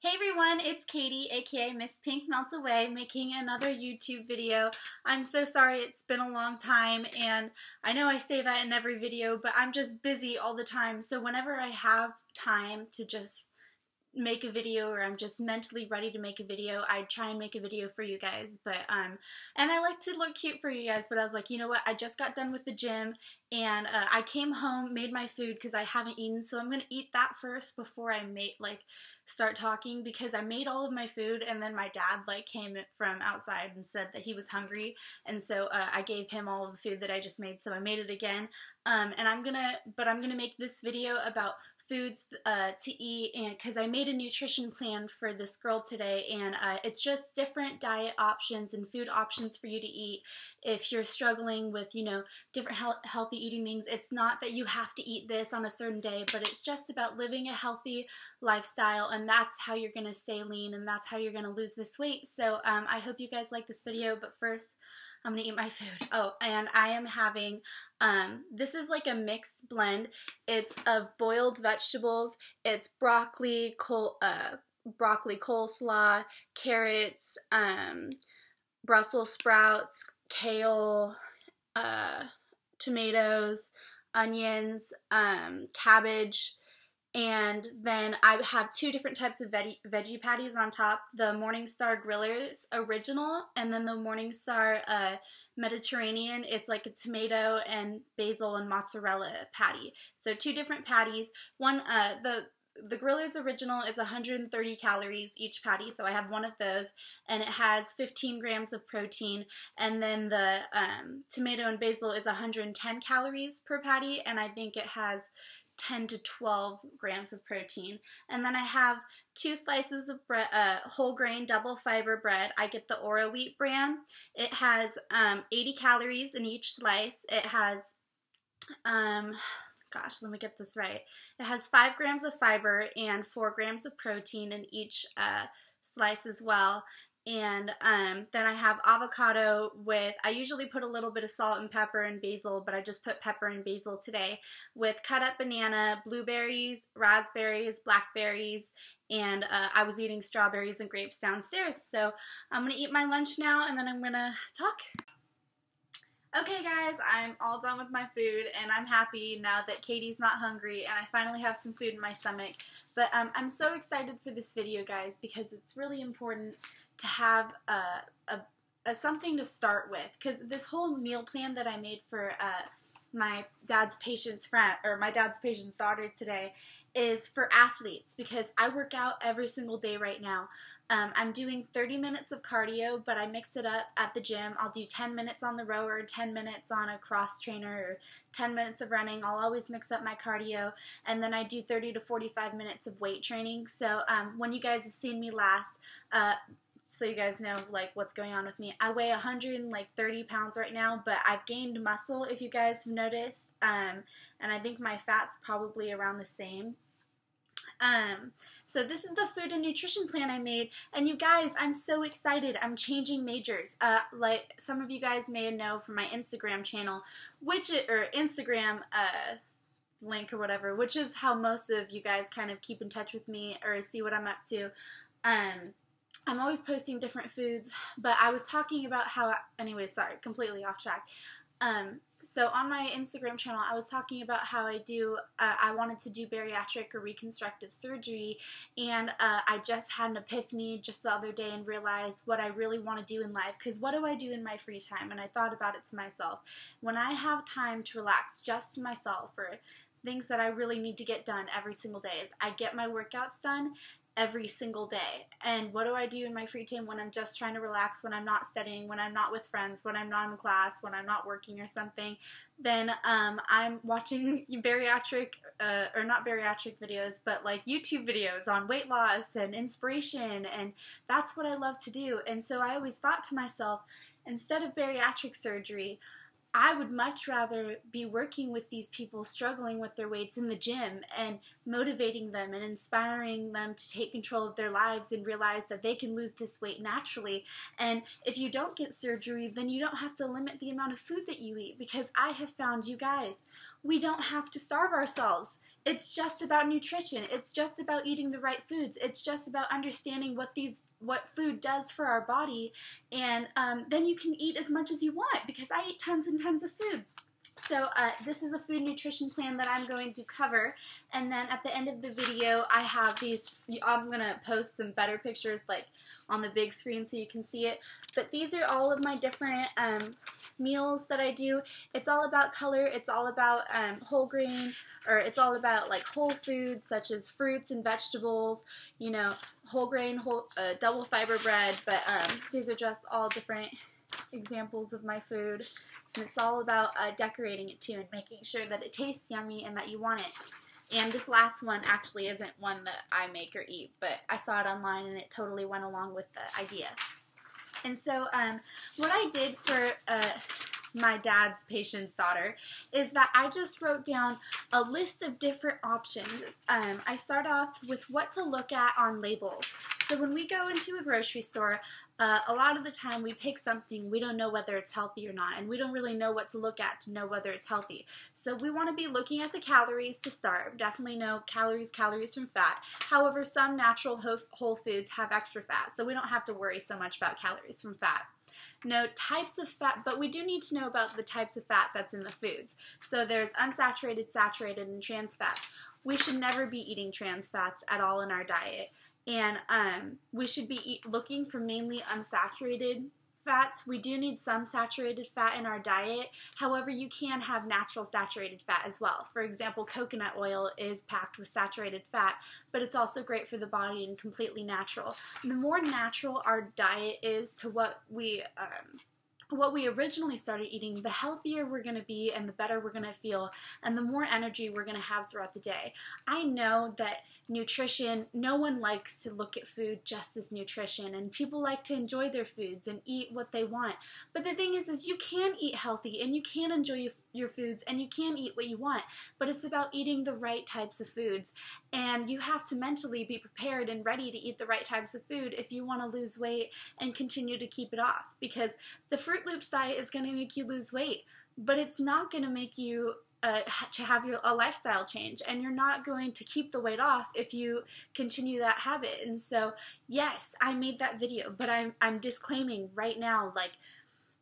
Hey everyone, it's Katie, aka Miss Pink Melts Away, making another YouTube video. I'm so sorry it's been a long time, and I know I say that in every video, but I'm just busy all the time, so whenever I have time to just make a video or I'm just mentally ready to make a video, I try and make a video for you guys. And I like to look cute for you guys, but I was like, you know what, I just got done with the gym and I came home, made my food because I haven't eaten, so I'm gonna eat that first before I start talking, because I made all of my food and then my dad came from outside and said that he was hungry, and so I gave him all of the food that I just made, so I made it again. And I'm gonna make this video about foods to eat, and because I made a nutrition plan for this girl today, and it's just different diet options and food options for you to eat if you're struggling with, you know, different healthy eating things. It's not that you have to eat this on a certain day, but it's just about living a healthy lifestyle, and that's how you're gonna stay lean, and that's how you're gonna lose this weight. So I hope you guys like this video, but first I'm gonna eat my food. Oh, and I am having, this is like a mixed blend. It's of boiled vegetables. It's broccoli, coleslaw, carrots, Brussels sprouts, kale, tomatoes, onions, cabbage, and then I have two different types of veggie patties on top. The Morningstar Grillers Original, and then the Morningstar Mediterranean. It's like a tomato and basil and mozzarella patty. So two different patties. One, the Grillers Original is 130 calories each patty, so I have one of those, and it has 15 grams of protein. And then the tomato and basil is 110 calories per patty, and I think it has 10 to 12 grams of protein. And then I have two slices of bread, whole grain double fiber bread. I get the Oro Wheat brand. It has 80 calories in each slice. It has, gosh, let me get this right. It has 5 grams of fiber and 4 grams of protein in each slice as well. And then I have avocado with, I usually put a little bit of salt and pepper and basil, but I just put pepper and basil today, with cut up banana, blueberries, raspberries, blackberries, and I was eating strawberries and grapes downstairs. So I'm going to eat my lunch now, and then I'm going to talk. Okay guys, I'm all done with my food, and I'm happy now that Katie's not hungry and I finally have some food in my stomach. But I'm so excited for this video, guys, because it's really important to have something to start with, because this whole meal plan that I made for my dad's patient's friend, or my dad's patient's daughter today, is for athletes, because I work out every single day right now. I'm doing 30 minutes of cardio, but I mix it up at the gym. I'll do 10 minutes on the rower, 10 minutes on a cross trainer, or 10 minutes of running. I'll always mix up my cardio, and then I do 30 to 45 minutes of weight training. So when you guys have seen me last, so you guys know what's going on with me, I weigh 130 pounds right now, but I've gained muscle, if you guys have noticed, and I think my fat's probably around the same. So this is the food and nutrition plan I made, and you guys, I'm so excited. I'm changing majors. Like some of you guys may know from my Instagram channel, or Instagram link or whatever, which is how most of you guys kind of keep in touch with me or see what I'm up to. I'm always posting different foods, but I was talking about how, anyway, sorry, completely off track. So on my Instagram channel, I was talking about how I wanted to do bariatric or reconstructive surgery, and I just had an epiphany just the other day and realized what I really want to do in life, because what do I do in my free time? And I thought about it to myself. When I have time to relax just to myself, or things that I really need to get done every single day, is I get my workouts done every single day. And what do I do in my free time when I'm just trying to relax, when I'm not studying, when I'm not with friends, when I'm not in class, when I'm not working or something? Then I'm watching bariatric, or not bariatric videos, but like YouTube videos on weight loss and inspiration, and that's what I love to do. And so I always thought to myself, instead of bariatric surgery, I would much rather be working with these people struggling with their weights in the gym, and motivating them and inspiring them to take control of their lives and realize that they can lose this weight naturally. And if you don't get surgery, then you don't have to limit the amount of food that you eat, because I have found, you guys, we don't have to starve ourselves. It's just about nutrition. It's just about eating the right foods. It's just about understanding what food does for our body, and then you can eat as much as you want, because I eat tons and tons of food. So this is a food nutrition plan that I'm going to cover, and then at the end of the video I have these, I'm going to post some better pictures like on the big screen so you can see it, but these are all of my different meals that I do. It's all about color, it's all about whole grain, or it's all about like whole foods such as fruits and vegetables, you know, whole grain, double fiber bread, but these are just all different examples of my food. And it's all about decorating it too and making sure that it tastes yummy and that you want it. And this last one actually isn't one that I make or eat, but I saw it online and it totally went along with the idea. And so what I did for my dad's patient's daughter is that I just wrote down a list of different options. I start off with what to look at on labels. So when we go into a grocery store, a lot of the time we pick something, we don't know whether it's healthy or not, and we don't really know what to look at to know whether it's healthy. So we want to be looking at the calories to start. Definitely know calories from fat. However, some natural whole foods have extra fat, so we don't have to worry so much about calories from fat. No types of fat, but we do need to know about the types of fat that's in the foods. So there's unsaturated, saturated, and trans fats. We should never be eating trans fats at all in our diet. And we should be looking for mainly unsaturated fats. We do need some saturated fat in our diet. However, you can have natural saturated fat as well. For example, coconut oil is packed with saturated fat, but it's also great for the body and completely natural. The more natural our diet is to what we originally started eating, the healthier we're going to be and the better we're going to feel and the more energy we're going to have throughout the day. I know that nutrition, no one likes to look at food just as nutrition, and people like to enjoy their foods and eat what they want. But the thing is you can eat healthy and you can enjoy your foods and you can eat what you want, but it's about eating the right types of foods, and you have to mentally be prepared and ready to eat the right types of food if you want to lose weight and continue to keep it off, because the Fruit Loops diet is going to make you lose weight, but it's not going to make you to have a lifestyle change, and you're not going to keep the weight off if you continue that habit. And so yes, I made that video, but I'm disclaiming right now, like,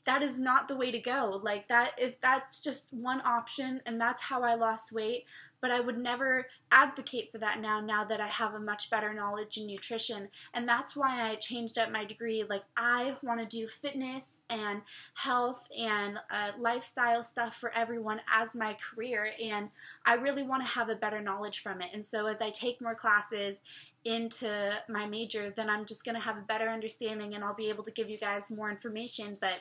that is not the way to go. Like, that, if that's just one option and that's how I lost weight, but I would never advocate for that now that I have a much better knowledge in nutrition. And that's why I changed up my degree. Like, I want to do fitness and health and lifestyle stuff for everyone as my career, and I really want to have a better knowledge from it. And so as I take more classes into my major, then I'm just going to have a better understanding and I'll be able to give you guys more information. But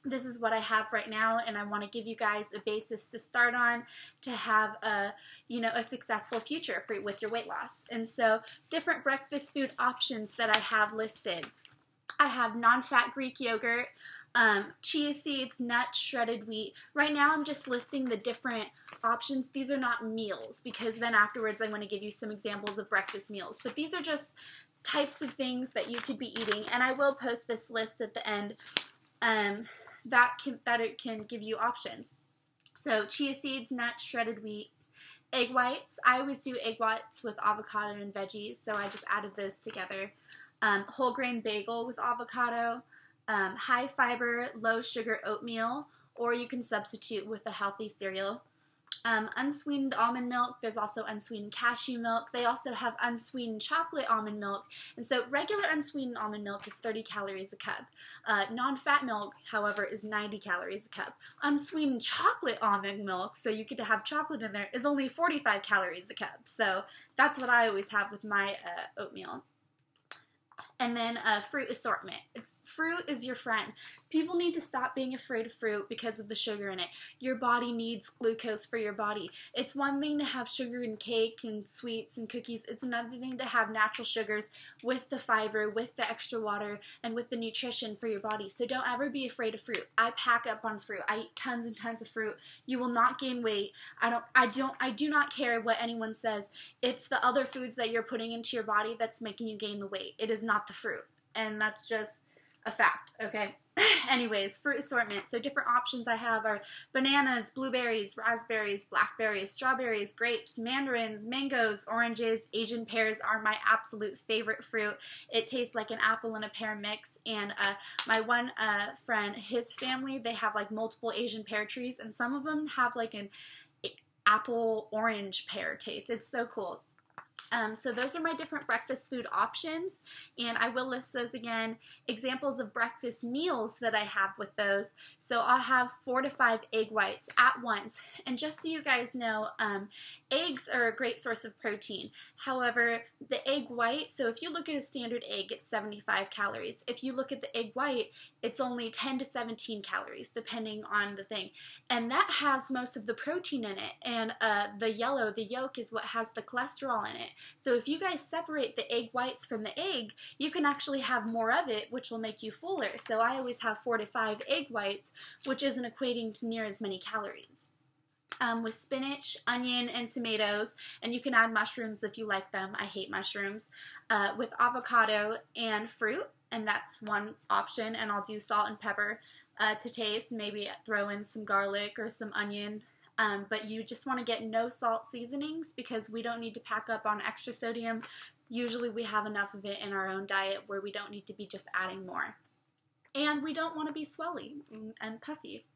this is what I have right now, and I want to give you guys a basis to start on to have a successful future with your weight loss. And so different breakfast food options that I have listed. I have non-fat Greek yogurt, chia seeds, nuts, shredded wheat. Right now I'm just listing the different options. These are not meals, because then afterwards I'm going to give you some examples of breakfast meals. But these are just types of things that you could be eating, and I will post this list at the end. That it can give you options. So chia seeds, nuts, shredded wheat, egg whites. I always do egg whites with avocado and veggies, so I just added those together. Whole grain bagel with avocado, high fiber, low sugar oatmeal, or you can substitute with a healthy cereal. Unsweetened almond milk. There's also unsweetened cashew milk. They also have unsweetened chocolate almond milk. And so regular unsweetened almond milk is 30 calories a cup. Non-fat milk, however, is 90 calories a cup. Unsweetened chocolate almond milk, so you get to have chocolate in there, is only 45 calories a cup. So that's what I always have with my oatmeal. And then fruit assortment. Fruit is your friend. People need to stop being afraid of fruit because of the sugar in it. Your body needs glucose for your body. It's one thing to have sugar in cake and sweets and cookies. It's another thing to have natural sugars with the fiber, with the extra water, and with the nutrition for your body. So don't ever be afraid of fruit. I pack up on fruit. I eat tons and tons of fruit. You will not gain weight. I do not care what anyone says. It's the other foods that you're putting into your body that's making you gain the weight. It is not the fruit. And that's just a fact, okay? Anyways, fruit assortment. So different options I have are bananas, blueberries, raspberries, blackberries, strawberries, grapes, mandarins, mangoes, oranges. Asian pears are my absolute favorite fruit. It tastes like an apple and a pear mix. And my one friend, his family, they have like multiple Asian pear trees, and some of them have like an apple orange pear taste. It's so cool. So those are my different breakfast food options, and I will list those again. Examples of breakfast meals that I have with those. So I'll have 4 to 5 egg whites at once. And just so you guys know, eggs are a great source of protein. However, the egg white, so if you look at a standard egg, it's 75 calories. If you look at the egg white, it's only 10 to 17 calories, depending on the thing. And that has most of the protein in it. And the yolk, is what has the cholesterol in it. So if you guys separate the egg whites from the egg, you can actually have more of it, which will make you fuller. So I always have 4 to 5 egg whites, which isn't equating to near as many calories. With spinach, onion, and tomatoes, and you can add mushrooms if you like them. I hate mushrooms. With avocado and fruit, and that's one option, and I'll do salt and pepper to taste. Maybe throw in some garlic or some onion. But you just want to get no salt seasonings because we don't need to pack up on extra sodium. Usually we have enough of it in our own diet where we don't need to be just adding more. And we don't want to be swelly and puffy.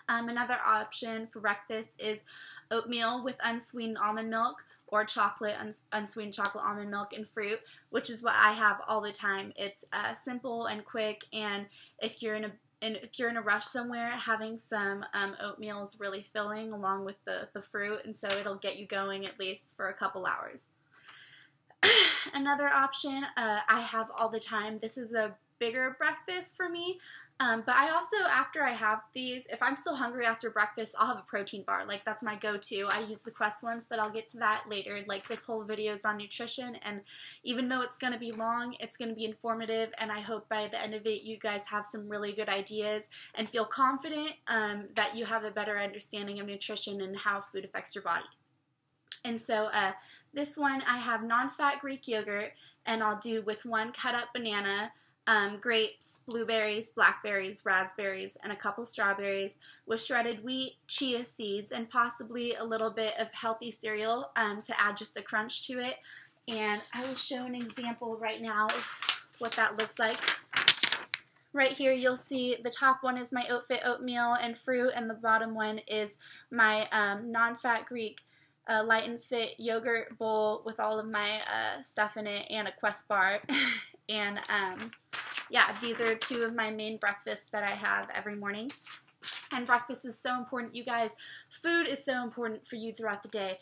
Another option for breakfast is oatmeal with unsweetened almond milk or chocolate, unsweetened chocolate almond milk and fruit, which is what I have all the time. It's simple and quick, and if you're in a rush somewhere, having some oatmeal is really filling along with the fruit, and so it'll get you going at least for a couple hours. Another option I have all the time, this is a bigger breakfast for me, but I also, after I have these, if I'm still hungry after breakfast, I'll have a protein bar. Like, that's my go-to. I use the Quest ones, but I'll get to that later. Like, this whole video is on nutrition, and even though it's going to be long, it's going to be informative, and I hope by the end of it you guys have some really good ideas and feel confident that you have a better understanding of nutrition and how food affects your body. And so this one, I have non-fat Greek yogurt, and I'll do with 1 cut up banana, grapes, blueberries, blackberries, raspberries, and a couple strawberries with shredded wheat, chia seeds, and possibly a little bit of healthy cereal to add just a crunch to it. And I will show an example right now of what that looks like. Right here you'll see the top one is my Oatfit oatmeal and fruit, and the bottom one is my non-fat Greek Light and Fit yogurt bowl with all of my stuff in it and a Quest bar. And yeah, these are 2 of my main breakfasts that I have every morning. And breakfast is so important, you guys. Food is so important for you throughout the day.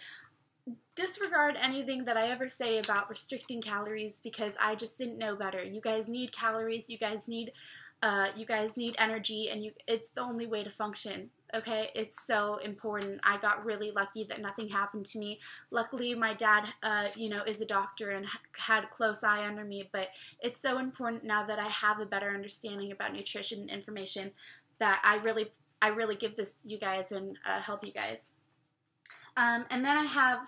Disregard anything that I ever say about restricting calories because I just didn't know better. You guys need calories. You guys need energy, and it's the only way to function. Okay, it's so important. I got really lucky that nothing happened to me. Luckily, my dad, is a doctor and had a close eye under me, but it's so important now that I have a better understanding about nutrition and information that I really give this to you guys and help you guys. And then I have,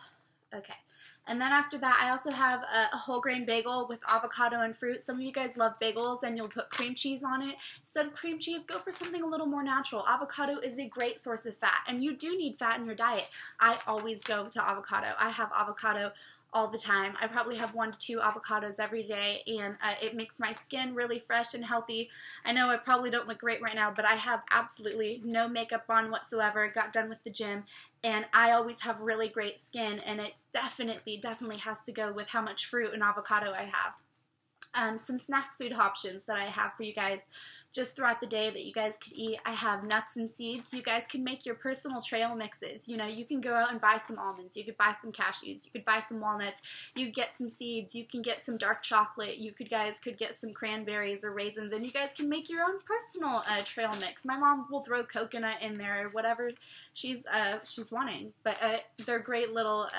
and then after that, I also have a whole grain bagel with avocado and fruit. Some of you guys love bagels and you'll put cream cheese on it. Instead of cream cheese, go for something a little more natural. Avocado is a great source of fat, and you do need fat in your diet. I always go to avocado. I have avocado all the time. I probably have 1 to 2 avocados every day, and it makes my skin really fresh and healthy. I know I probably don't look great right now, but I have absolutely no makeup on whatsoever. Got done with the gym, and I always have really great skin, and it definitely has to go with how much fruit and avocado I have. Some snack food options that I have for you guys just throughout the day that you guys could eat. I have nuts and seeds. You guys can make your personal trail mixes. You know, you can go out and buy some almonds. You could buy some cashews. You could buy some walnuts. You could get some seeds. You can get some dark chocolate. You guys could get some cranberries or raisins, and you guys can make your own personal trail mix. My mom will throw coconut in there or whatever she's wanting, but they're great little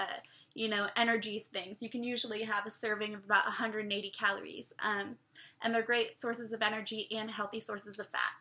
energy things. You can usually have a serving of about 180 calories, and they're great sources of energy and healthy sources of fat.